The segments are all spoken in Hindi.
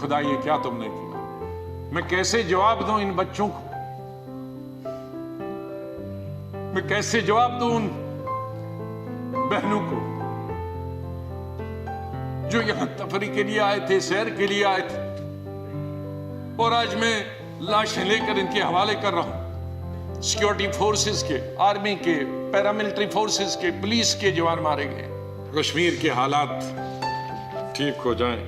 खुदा ये क्या तुमने किया? मैं कैसे जवाब दूं इन बच्चों को? मैं कैसे जवाब दूं उन बहनों को जो यहां तफरी के लिए आए थे, सैर के लिए आए थे, और आज मैं लाशें लेकर इनके हवाले कर रहा हूं। सिक्योरिटी फोर्सेस के, आर्मी के, पैरामिलिट्री फोर्सेस के, पुलिस के जवान मारे गए। कश्मीर के हालात ठीक हो जाएं।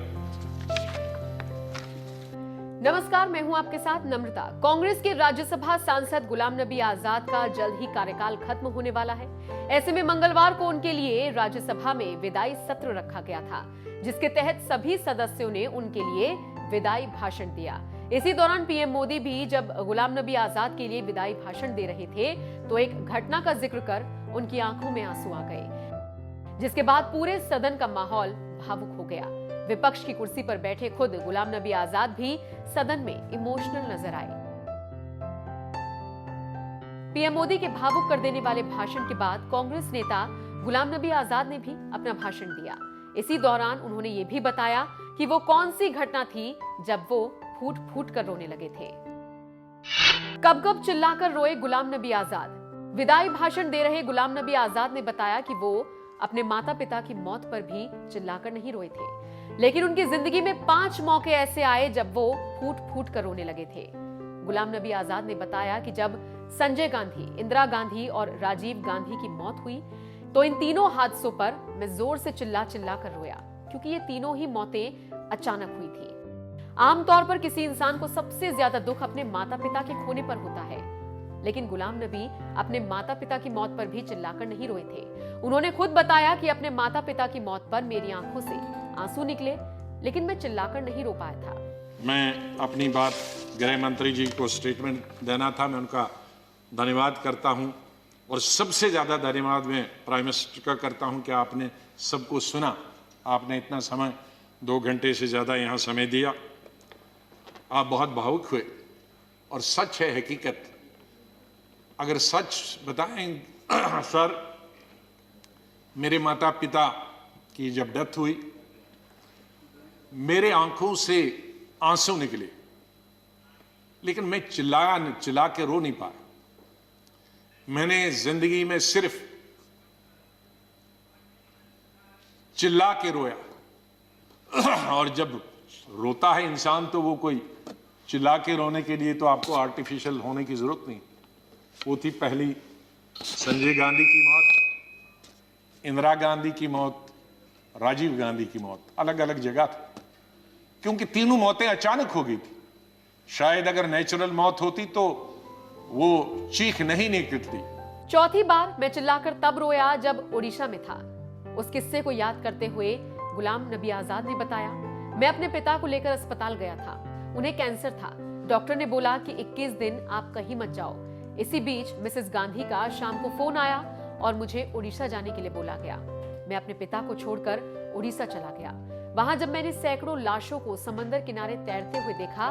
नमस्कार, मैं हूं आपके साथ नम्रता। कांग्रेस के राज्यसभा सांसद गुलाम नबी आजाद का जल्द ही कार्यकाल खत्म होने वाला है। ऐसे में मंगलवार को उनके लिए राज्यसभा में विदाई सत्र रखा गया था, जिसके तहत सभी सदस्यों ने उनके लिए विदाई भाषण दिया। इसी दौरान पीएम मोदी भी जब गुलाम नबी आजाद के लिए विदाई भाषण दे रहे थे तो एक घटना का जिक्र कर उनकी आंखों में आंसू आ गए, जिसके बाद पूरे सदन का माहौल भावुक हो गया। विपक्ष की कुर्सी पर बैठे खुद गुलाम नबी आजाद भी सदन में इमोशनल नजर आए। पीएम मोदी के भावुक कर देने वाले भाषण के बाद कांग्रेस नेता गुलाम नबी आजाद ने भी अपना भाषण दिया। इसी दौरान उन्होंने ये भी बताया कि वो कौन सी घटना थी जब वो फूट फूट कर रोने लगे थे। कब कब चिल्लाकर रोए गुलाम नबी आजाद। विदाई भाषण दे रहे गुलाम नबी आजाद ने बताया कि वो अपने माता पिता की मौत पर भी चिल्लाकर नहीं रोए थे, लेकिन उनकी जिंदगी में 5 मौके ऐसे आए जब वो फूट फूट कर रोने लगे थे। गुलाम नबी आजाद ने बताया कि जब संजय गांधी, इंदिरा गांधी और राजीव गांधी की मौत हुई तो इन तीनों हादसों पर मैं जोर से चिल्ला चिल्ला कर रोया, क्योंकि ये तीनों ही मौतें अचानक हुई थी। आमतौर पर किसी इंसान को सबसे ज्यादा दुख अपने माता पिता के खोने पर होता है, लेकिन गुलाम नबी अपने माता पिता की मौत पर भी चिल्लाकर नहीं रोए थे। उन्होंने खुद बताया कि अपने माता पिता की मौत पर मेरी आंखों से आंसू निकले, लेकिन मैं चिल्लाकर नहीं रो पाया था। मैं अपनी बात गृह मंत्री जी को स्टेटमेंट देना था, मैं उनका धन्यवाद करता हूं, और सबसे ज्यादा धन्यवाद मैं प्राइम मिनिस्टर का करता हूं कि आपने सबको सुना। आपने इतना समय, 2 घंटे से ज्यादा यहां समय दिया। आप बहुत भावुक हुए, और सच है, हकीकत। अगर सच बताएं सर, मेरे माता पिता की जब डेथ हुई मेरे आंखों से आंसू निकले, लेकिन मैं चिल्ला के रो नहीं पाया। मैंने जिंदगी में सिर्फ चिल्ला के रोया, और जब रोता है इंसान तो वो कोई चिल्ला के रोने के लिए तो आपको आर्टिफिशियल होने की जरूरत नहीं। वो थी पहली संजय गांधी की मौत, इंदिरा गांधी की मौत, राजीव गांधी की मौत। अलग अलग जगह थी, क्योंकि तीनों मौतें अचानक हो गई थी। शायद अगर नेचुरल मौत होती तो वो चीख नहीं निकलती। चौथी बार मैं चिल्लाकर तब रोया जब ओडिशा में था। उस किस्से को याद करते हुए गुलाम नबी आजाद ने बताया, मैं अपने पिता को लेकर अस्पताल गया था। उन्हें कैंसर था। डॉक्टर ने बोला कि 21 दिन आप कहीं मत जाओ। इसी बीच मिसेस गांधी का शाम को फोन आया और मुझे उड़ीसा जाने के लिए बोला गया। मैं अपने पिता को छोड़कर उड़ीसा चला गया। वहां जब मैंने सैकड़ों लाशों को समंदर किनारे तैरते हुए देखा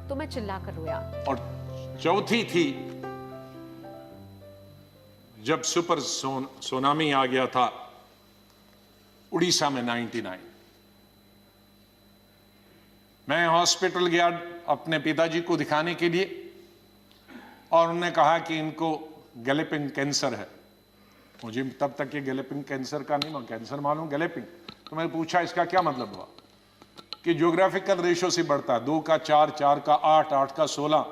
तो मैं चिल्लाकर रोया। और चौथी थी जब सुपर सुनामी आ गया था उड़ीसा में 99। मैं हॉस्पिटल गया अपने पिताजी को दिखाने के लिए, और उन्होंने कहा कि इनको गैलेपिंग कैंसर है। मुझे तब तक ये गैलेपिंग कैंसर का नहीं, कैंसर मालूम, गैलेपिंग। तो मैंने पूछा इसका क्या मतलब हुआ, कि ज्योग्राफिकल रेशो से बढ़ता है, 2 का 4, 4 का 8, 8 का 16,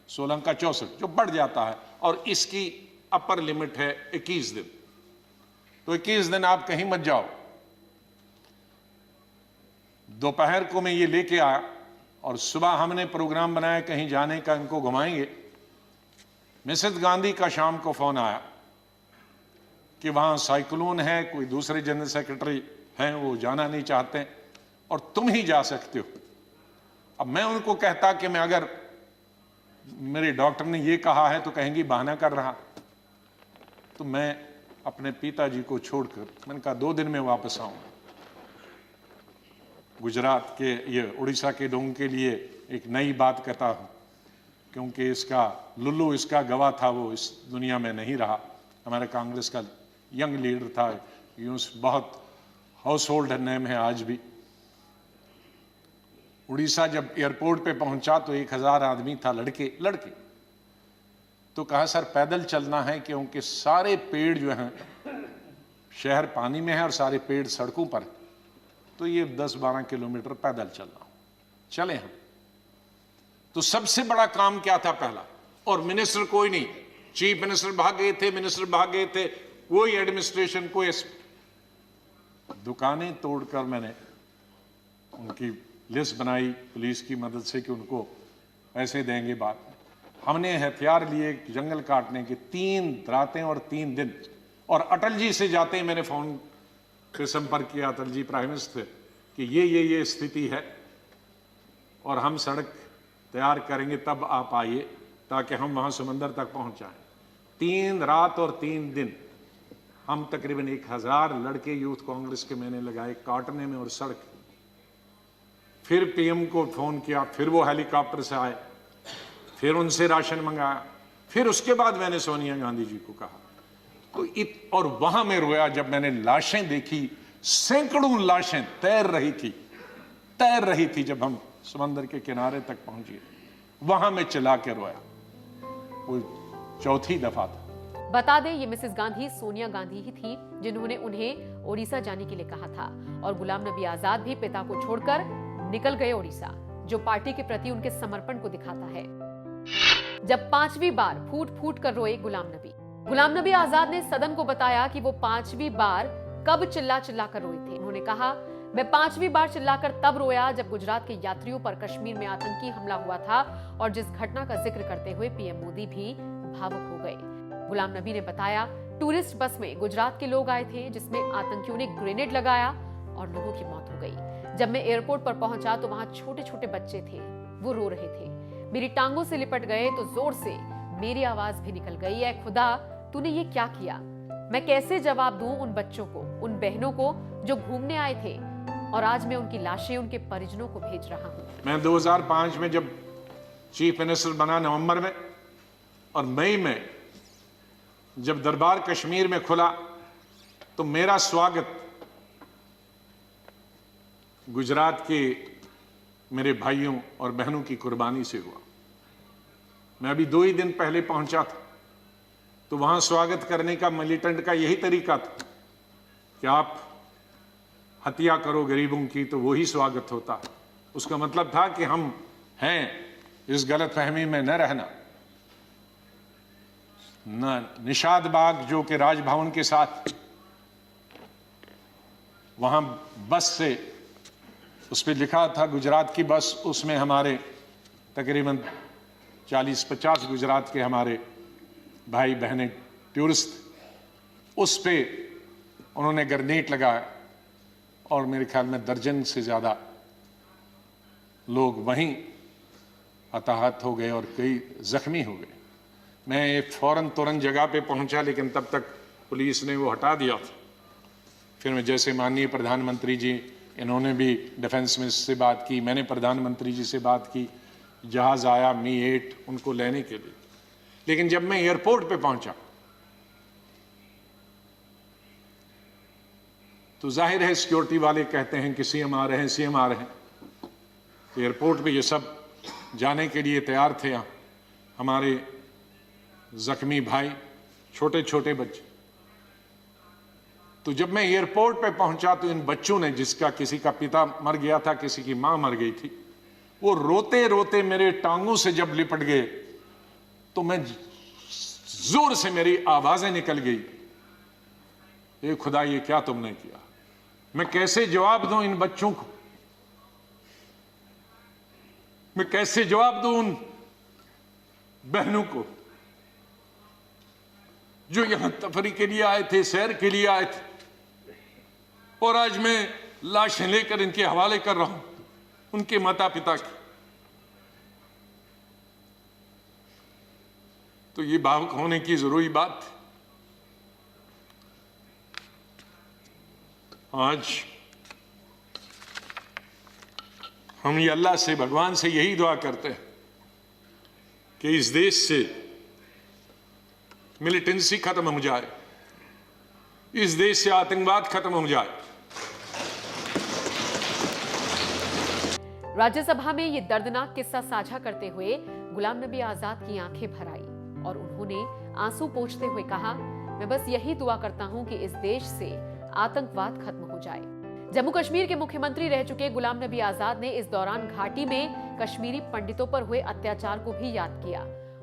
16 का 64, जो बढ़ जाता है, और इसकी अपर लिमिट है 21 दिन। तो 21 दिन आप कहीं मत जाओ। दोपहर को मैं ये लेके आया, और सुबह हमने प्रोग्राम बनाया कहीं जाने का, इनको घुमाएंगे। मिसेस गांधी का शाम को फोन आया कि वहां साइक्लोन है, कोई दूसरे जनरल सेक्रेटरी हैं वो जाना नहीं चाहते, और तुम ही जा सकते हो। अब मैं उनको कहता कि मैं, अगर मेरे डॉक्टर ने ये कहा है तो कहेंगी बहाना कर रहा। तो मैं अपने पिताजी को छोड़कर, मैंने कहा 2 दिन में वापस आऊंगा। गुजरात के, ये उड़ीसा के लोगों के लिए एक नई बात कहता हूं, क्योंकि इसका लुल्लू, इसका गवाह था, वो इस दुनिया में नहीं रहा। हमारे कांग्रेस का यंग लीडर था, यूं बहुत हाउस होल्ड नेम है आज भी। उड़ीसा जब एयरपोर्ट पे पहुंचा तो 1000 आदमी था, लड़के। तो कहा सर पैदल चलना है क्योंकि सारे पेड़ जो हैं, शहर पानी में है और सारे पेड़ सड़कों पर हैं, तो ये 10-12 किलोमीटर पैदल चलना हो। चले हम। तो सबसे बड़ा काम क्या था पहला, और मिनिस्टर कोई नहीं, चीफ मिनिस्टर भाग गए थे, मिनिस्टर भाग गए थे, कोई एडमिनिस्ट्रेशन, कोई दुकानें तोड़कर मैंने उनकी लिस्ट बनाई पुलिस की मदद से कि उनको पैसे देंगे बाद में। हमने हथियार लिए जंगल काटने के 3 रातें और 3 दिन। और अटल जी से जाते ही मैंने फोन पे संपर्क किया, अटल जी प्राइम मिनिस्टर, कि ये स्थिति है और हम सड़क तैयार करेंगे, तब आप आइए ताकि हम वहां समंदर तक पहुंच जाएं। 3 रात और 3 दिन हम तकरीबन 1000 लड़के यूथ कांग्रेस के मैंने लगाए काटने में और सड़क। फिर पीएम को फोन किया, फिर वो हेलीकॉप्टर से आए, फिर उनसे राशन मंगाया, फिर उसके बाद मैंने सोनिया गांधी जी को कहा। तो और वहां मैं रोया जब मैंने लाशें देखी, सैकड़ों लाशें तैर रही थी जब हम समंदर के किनारे तक पहुंचे, वहां मैं चिल्ला के रोया। वो 4थी दफा था। बता दें, ये मिसेस गांधी सोनिया गांधी ही थी जिन्होंने उन्हें ओडिशा जाने के लिए कहा था। और गुलाम नबी आजाद भी पिता को छोड़कर निकल गए ओडिशा, जो पार्टी के प्रति उनके समर्पण को दिखाता है। जब 5वीं बार फूट फूट कर रोए गुलाम नबी आजाद ने सदन को बताया कि वो 5वीं बार कब चिल्ला कर रोए थे। उन्होंने कहा, मैं 5वीं बार चिल्लाकर तब रोया जब गुजरात के यात्रियों पर कश्मीर में आतंकी हमला हुआ था, और जिस घटना का जिक्र करते हुए पीएम मोदी भी भावुक हो गए। गुलाम नबी ने बताया, टूरिस्ट बस में गुजरात के लोग आए थे जिसमें आतंकियों ने ग्रेनेड लगाया और लोगों की मौत हो गई। जब मैं एयरपोर्ट पर पहुंचा तो वहां छोटे छोटे बच्चे थे, वो रो रहे थे, मेरी टांगों से लिपट गए तो जोर से मेरी आवाज भी निकल गई, ऐ खुदा तूने ये क्या किया। मैं कैसे जवाब दूं उन बच्चों को, उन बहनों को जो घूमने आए थे, और आज मैं उनकी लाशें उनके परिजनों को भेज रहा हूं। मैं 2005 में जब चीफ मिनिस्टर बना नवंबर में, और मई में जब दरबार कश्मीर में खुला, तो मेरा स्वागत गुजरात के मेरे भाइयों और बहनों की कुर्बानी से हुआ। मैं अभी 2 ही दिन पहले पहुंचा था, तो वहां स्वागत करने का मिलिटेंट का यही तरीका था कि आप हत्या करो गरीबों की तो वही स्वागत होता। उसका मतलब था कि हम हैं, इस गलतफहमी में न रहना। निषाद बाग जो कि राजभवन के साथ, वहां बस से उस पर लिखा था गुजरात की बस, उसमें हमारे तकरीबन 40-50 गुजरात के हमारे भाई बहनें टूरिस्ट, उस पे उन्होंने ग्रेनेड लगाया और मेरे ख्याल में दर्जन से ज़्यादा लोग वहीं हताहत हो गए और कई जख्मी हो गए। मैं फौरन तुरंत जगह पे पहुंचा, लेकिन तब तक पुलिस ने वो हटा दिया था। फिर मैं जैसे माननीय प्रधानमंत्री जी, इन्होंने भी डिफेंस मिनिस्टर से बात की, मैंने प्रधानमंत्री जी से बात की, जहाज आया मी-8 उनको लेने के लिए। लेकिन जब मैं एयरपोर्ट पे पहुंचा तो जाहिर है सिक्योरिटी वाले कहते हैं कि सीएम आ रहे हैं। तो एयरपोर्ट पे ये सब जाने के लिए तैयार थे। हमारे जख्मी भाई, छोटे छोटे बच्चे। तो जब मैं एयरपोर्ट पे पहुंचा तो इन बच्चों ने, जिसका किसी का पिता मर गया था, किसी की मां मर गई थी, वो रोते रोते मेरे टांगों से जब लिपट गए तो मैं जोर से मेरी आवाजें निकल गई, ए खुदा ये क्या तुमने किया। मैं कैसे जवाब दूं इन बच्चों को, मैं कैसे जवाब दूं उन बहनों को जो यहां तफरी के लिए आए थे, सैर के लिए आए थे, और आज मैं लाशें लेकर इनके हवाले कर रहा हूं उनके माता पिता की। तो ये भावुक होने की जरूरी बात है। आज हम ये अल्लाह से, भगवान से यही दुआ करते हैं कि इस देश से मिलिटेंसी खत्म हो जाए, इस देश से आतंकवाद खत्म हो जाए। राज्यसभा में ये दर्दनाक किस्सा साझा करते हुए गुलाम नबी आजाद की आंखें भर आई और उन्होंने आंसू पोंछते हुए कहा, मैं बस यही दुआ करता हूं कि इस देश से आतंकवाद खत्म हो जाए। जम्मू कश्मीर के मुख्यमंत्री रह चुके गुलाम नबी आजाद ने इस दौरान घाटी में कश्मीरी पंडितों पर हुए अत्याचार को भी याद किया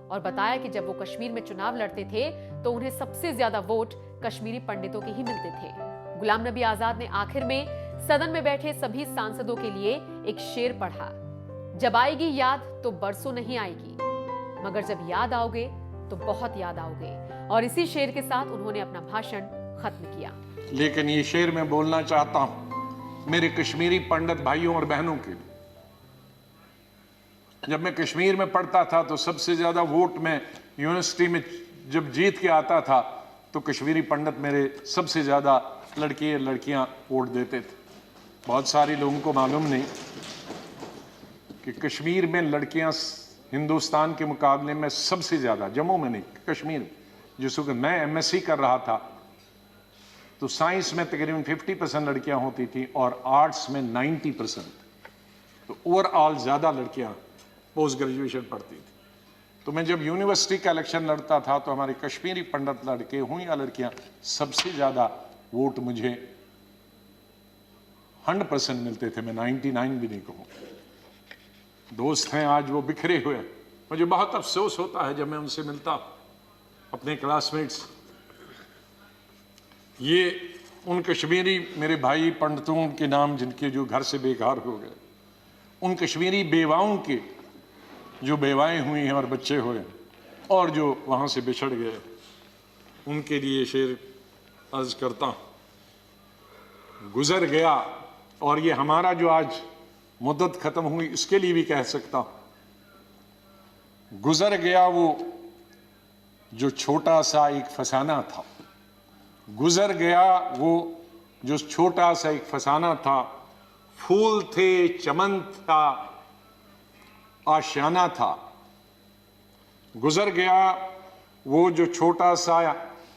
और बताया कि जब वो कश्मीर में चुनाव लड़ते थे तो उन्हें सबसे ज्यादा वोट कश्मीरी पंडितों के ही मिलते थे। गुलाम नबी आजाद ने आखिर में सदन में बैठे सभी सांसदों के लिए एक शेर पढ़ा, जब आएगी याद तो बरसों नहीं आएगी, मगर जब याद आओगे तो बहुत याद आओगे। और इसी शेर के साथ उन्होंने अपना भाषण खत्म किया। लेकिन ये शेर मैं बोलना चाहता हूं मेरे कश्मीरी पंडित भाइयों और बहनों के लिए। जब मैं कश्मीर में पढ़ता था तो सबसे ज्यादा वोट में यूनिवर्सिटी में जब जीत के आता था तो कश्मीरी पंडित मेरे सबसे ज्यादा लड़के लड़कियां वोट देते थे। बहुत सारे लोगों को मालूम नहीं कि कश्मीर में लड़कियां हिंदुस्तान के मुकाबले में सबसे ज्यादा, जम्मू में नहीं कश्मीर में, जिस वक्त मैं एमएससी कर रहा था तो साइंस में तकरीबन 50% लड़कियां होती थी और आर्ट्स में 90%। तो ओवरऑल ज्यादा लड़कियां पोस्ट ग्रेजुएशन पढ़ती थी। तो मैं जब यूनिवर्सिटी का इलेक्शन लड़ता था तो हमारे कश्मीरी पंडित लड़के हों या लड़कियां सबसे ज्यादा वोट मुझे 100% मिलते थे। मैं 99 भी नहीं कहूं। दोस्त हैं आज वो बिखरे हुए। मुझे बहुत अफसोस होता है जब मैं उनसे मिलता अपने क्लासमेट्स। ये उन कश्मीरी मेरे भाई पंडितों के नाम जिनके जो घर से बेघर हो गए, उन कश्मीरी बेवाओं के जो बेवाएं हुई हैं और बच्चे हुए और जो वहां से बिछड़ गए, उनके लिए शेर अर्ज करता हूं। गुजर गया, और ये हमारा जो आज मुद्दत खत्म हुई इसके लिए भी कह सकता हूं। गुजर गया वो जो छोटा सा एक फसाना था, गुजर गया वो जो छोटा सा एक फसाना था। फूल थे, चमन था, आशियाना था। गुजर गया वो जो छोटा सा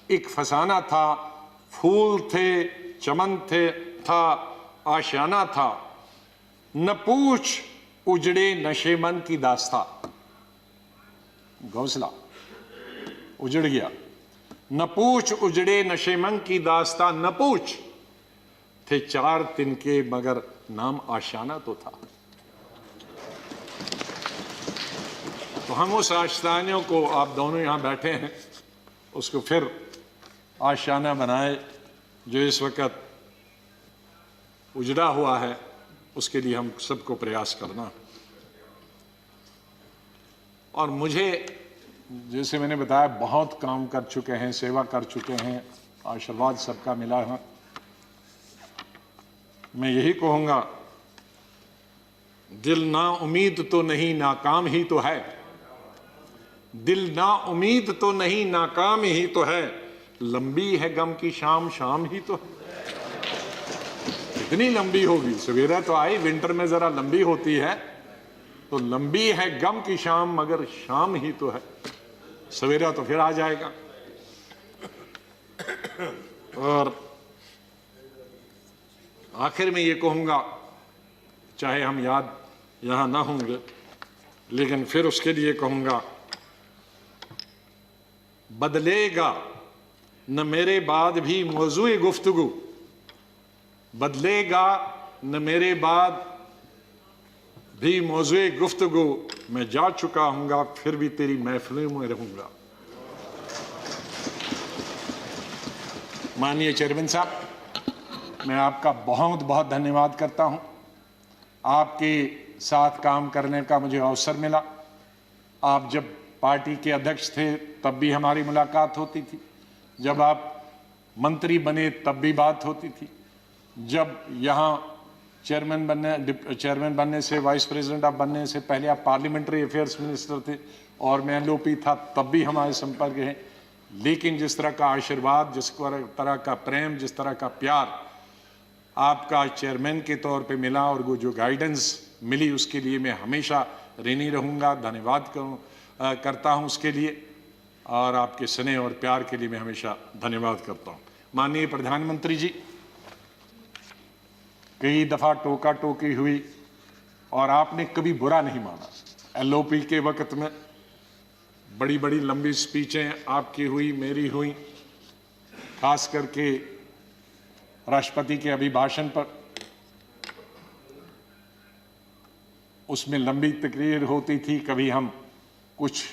एक फसाना था। फूल थे, चमन थे, था, आशियाना था। न पूछ उजड़े नशे मन की दास्ता। घोंसला उजड़ गया। न पूछ उजड़े नशे मन की दास्ता। न पूछ थे 4 तिनके मगर नाम आशियाना तो था। तो हम उस आशियाने को, आप दोनों यहां बैठे हैं, उसको फिर आशियाना बनाए जो इस वक्त उजड़ा हुआ है। उसके लिए हम सबको प्रयास करना। और मुझे, जैसे मैंने बताया, बहुत काम कर चुके हैं, सेवा कर चुके हैं, आशीर्वाद सबका मिला है। मैं यही कहूंगा, दिल ना उम्मीद तो नहीं नाकाम ही तो है। दिल ना उम्मीद तो नहीं नाकाम ही तो है। लंबी है गम की शाम, शाम ही तो है। इतनी लंबी होगी, सवेरा तो आई, विंटर में जरा लंबी होती है, तो लंबी है गम की शाम मगर शाम ही तो है। सवेरा तो फिर आ जाएगा। और आखिर में ये कहूंगा, चाहे हम याद यहां ना होंगे, लेकिन फिर उसके लिए कहूंगा, बदलेगा न मेरे बाद भी मौजूए गुफ्तगू। बदलेगा न मेरे बाद भी मौजूए गुफ्तगू। मैं जा चुका हूंगा फिर भी तेरी महफिलों में रहूंगा। माननीय चेयरमैन साहब, मैं आपका बहुत बहुत धन्यवाद करता हूं। आपके साथ काम करने का मुझे अवसर मिला। आप जब पार्टी के अध्यक्ष थे तब भी हमारी मुलाकात होती थी, जब आप मंत्री बने तब भी बात होती थी, जब यहाँ चेयरमैन बनने से, वाइस प्रेसिडेंट आप बनने से पहले आप पार्लियामेंट्री अफेयर्स मिनिस्टर थे और मैं एलओपी था, तब भी हमारे संपर्क है। लेकिन जिस तरह का आशीर्वाद, जिस तरह का प्रेम, जिस तरह का प्यार आपका चेयरमैन के तौर पे मिला और वो जो गाइडेंस मिली, उसके लिए मैं हमेशा ऋणी रहूँगा। धन्यवाद करता हूँ उसके लिए, और आपके स्नेह और प्यार के लिए मैं हमेशा धन्यवाद करता हूँ। माननीय प्रधानमंत्री जी, कई दफ़ा टोका टोकी हुई, और आपने कभी बुरा नहीं माना। एलओपी के वक्त में बड़ी बड़ी लंबी स्पीचें आपकी हुई, मेरी हुई, खास करके राष्ट्रपति के अभिभाषण पर। उसमें लंबी तकरीर होती थी, कभी हम कुछ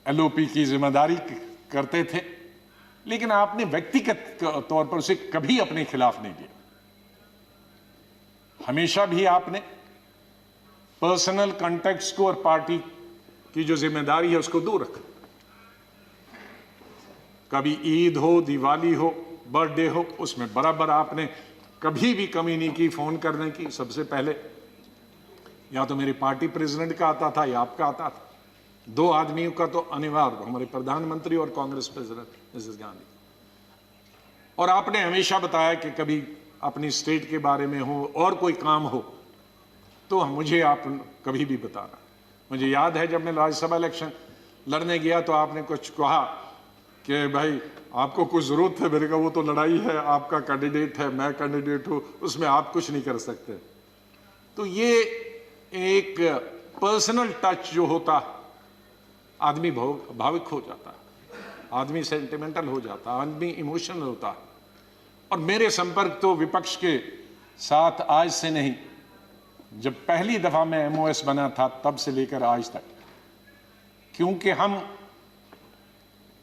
एलओपी की जिम्मेदारी करते थे, लेकिन आपने व्यक्तिगत तौर पर उसे कभी अपने खिलाफ नहीं लिया। हमेशा भी आपने पर्सनल कॉन्टेक्स्ट को और पार्टी की जो जिम्मेदारी है उसको दूर रखा। कभी ईद हो, दिवाली हो, बर्थडे हो, उसमें बराबर आपने कभी भी कमी नहीं की फोन करने की। सबसे पहले या तो मेरी पार्टी प्रेसिडेंट का आता था या आपका आता था। दो आदमियों का तो अनिवार्य, हमारे प्रधानमंत्री और कांग्रेस प्रेसिडेंट मिसेस गांधी। और आपने हमेशा बताया कि कभी अपनी स्टेट के बारे में हो और कोई काम हो तो मुझे आप कभी भी बताना। मुझे याद है जब मैं राज्यसभा इलेक्शन लड़ने गया तो आपने कुछ कहा कि भाई आपको कुछ जरूरत है। मेरे का वो तो लड़ाई है, आपका कैंडिडेट है, मैं कैंडिडेट हूं, उसमें आप कुछ नहीं कर सकते। तो ये एक पर्सनल टच जो होता, आदमी भावुक हो जाता है, आदमी सेंटिमेंटल हो जाता है, आदमी इमोशनल होता है। और मेरे संपर्क तो विपक्ष के साथ आज से नहीं, जब पहली दफा मैं एमओएस बना था तब से लेकर आज तक, क्योंकि हम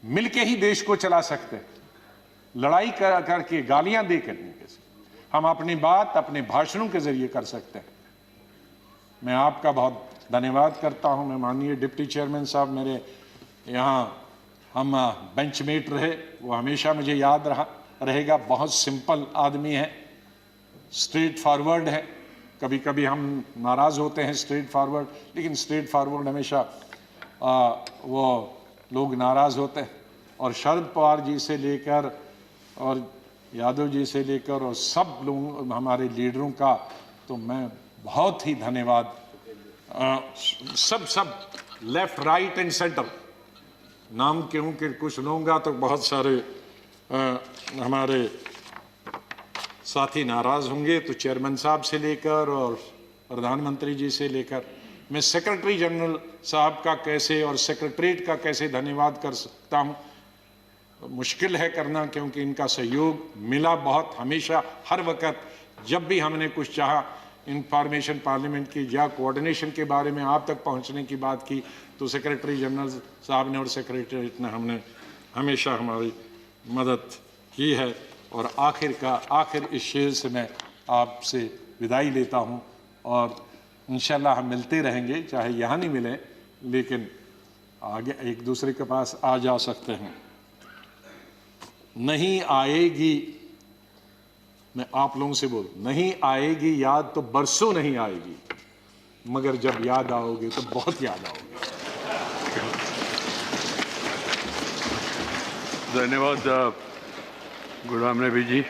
मिलके ही देश को चला सकते हैं। लड़ाई करके, गालियां देकर नहीं, हम अपनी बात अपने भाषणों के जरिए कर सकते हैं। मैं आपका बहुत धन्यवाद करता हूं। मैं माननीय डिप्टी चेयरमैन साहब, मेरे यहाँ हम बेंचमेट रहे, वो हमेशा मुझे याद रहेगा। बहुत सिंपल आदमी है, स्ट्रेट फॉरवर्ड है। कभी कभी हम नाराज होते हैं स्ट्रेट फॉरवर्ड, लेकिन स्ट्रेट फॉरवर्ड हमेशा वो लोग नाराज होते हैं। और शरद पवार जी से लेकर और यादव जी से लेकर और सब लोग हमारे लीडरों का तो मैं बहुत ही धन्यवाद, सब लेफ्ट राइट एंड सेंटर, नाम क्यों कि कुछ लूँगा तो बहुत सारे हमारे साथी नाराज होंगे। तो चेयरमैन साहब से लेकर और प्रधानमंत्री जी से लेकर, मैं सेक्रेटरी जनरल साहब का कैसे और सेक्रेटरीट का कैसे धन्यवाद कर सकता हूँ, मुश्किल है करना, क्योंकि इनका सहयोग मिला बहुत हमेशा। हर वक्त जब भी हमने कुछ चाहा इंफॉर्मेशन पार्लियामेंट की या कोऑर्डिनेशन के बारे में आप तक पहुंचने की बात की, तो सेक्रेटरी जनरल साहब ने और सेक्रेटरीट ने हमने हमेशा हमारी मदद की है। और आखिर इस शेर से मैं आपसे विदाई लेता हूं, और इंशाल्लाह हम मिलते रहेंगे, चाहे यहाँ नहीं मिले लेकिन आगे एक दूसरे के पास आ जा सकते हैं। नहीं आएगी, मैं आप लोगों से बोल, नहीं आएगी याद तो बरसों नहीं आएगी, मगर जब याद आओगे तो बहुत याद आओगे। धन्यवाद गुलाम नबी जी।